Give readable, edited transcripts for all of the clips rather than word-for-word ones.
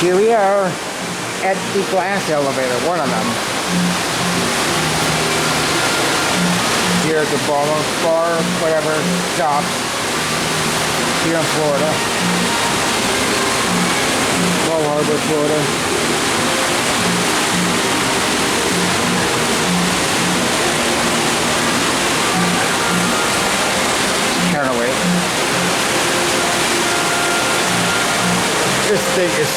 Here we are at the glass elevator, one of them. Here at the bar, whatever, shop here in Florida. Bal Harbour, Florida. Counterweight. This thing is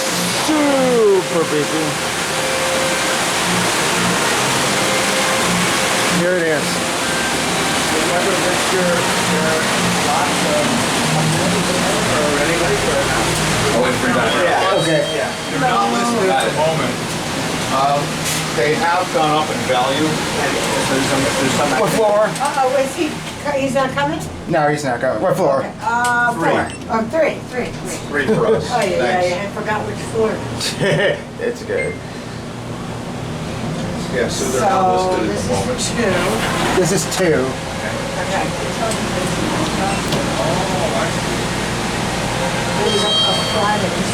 super busy. Here it is. Remember this year, there are lots of anybody for now. Oh, wait for that. Yeah. Okay. Yeah. They're not listed at the moment. They have gone up in value. There's some. What floor? Is he's not coming? No, he's not going. What floor? Four. Oh, three. Three for us. Oh, yeah, Thanks. I forgot which floor. It's good. Yeah, so they're not So, listed at this the moment. is two. This is 2. Okay. There's a flat that just.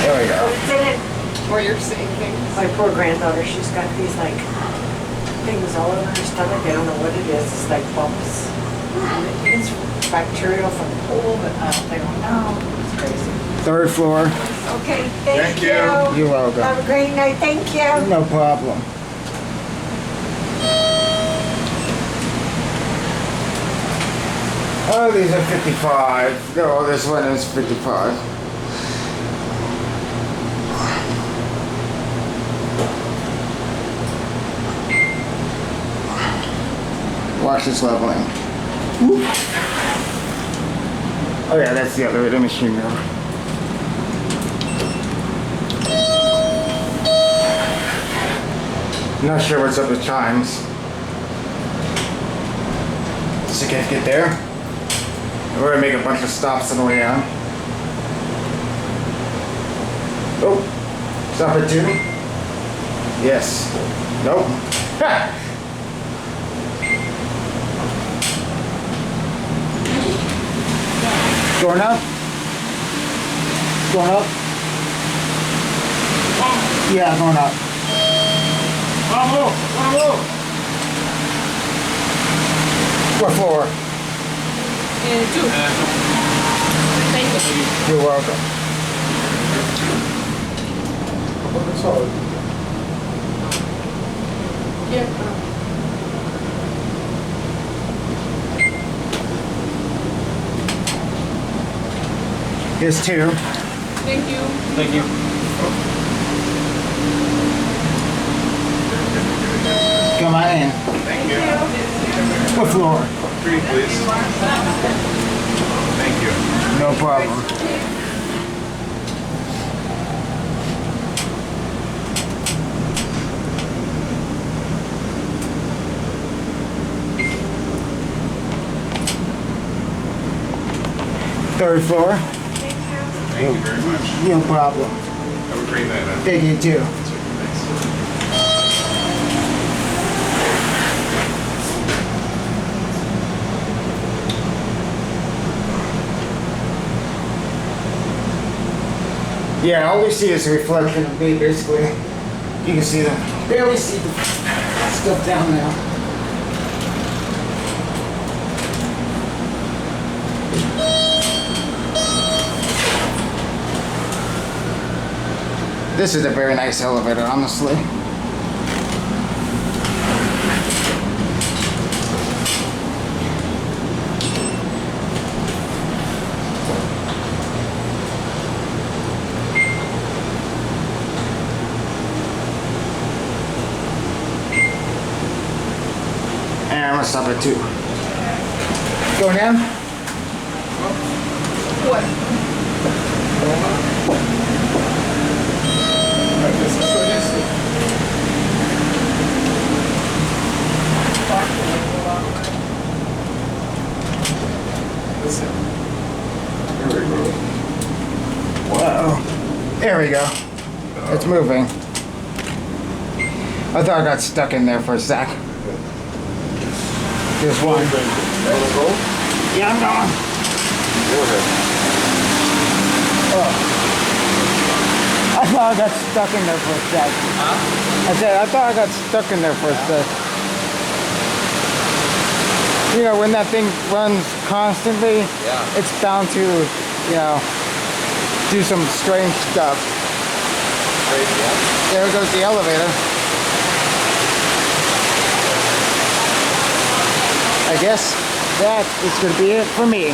There we go. Did it? Or you're saying things. My poor granddaughter, she's got these like things all over her stomach. I don't know what it is. It's like bumps. It's bacterial from the pool, but they don't know. It's crazy. 3rd floor. Okay, thank you. You're welcome. Have a great night. Thank you. No problem. Oh, these are 55. No, this one is 55. Watch this leveling. Oh yeah, that's the other machine room. Not sure what's up with chimes. Certificate there. We're gonna make a bunch of stops on the way down. Oh, stop at 2. Yes. Nope. Ha! Going up? Going up? Yeah, going up. What floor? 2. Thank you. You're welcome. Yeah. Here's 2. Thank you. Thank you. Come on in. Thank you. What floor? 3, please. Thank you. No problem. Third floor? Thank you very much. No problem. Have a great night, man. Thank you too. Thanks. Yeah, all we see is a reflection of me, basically. You can see barely see the stuff down there. This is a very nice elevator, honestly. And I'm gonna stop at 2. Going down? What? Whoa. There we go. It's moving. I thought I got stuck in there for a sec. There's one. Yeah, I'm going. Go ahead. I got stuck in there for a sec. Huh? I said, I thought I got stuck in there for a sec. You know, when that thing runs constantly, Yeah. it's bound to, you know, do some strange stuff. Crazy, yeah. There goes the elevator. I guess that is going to be it for me.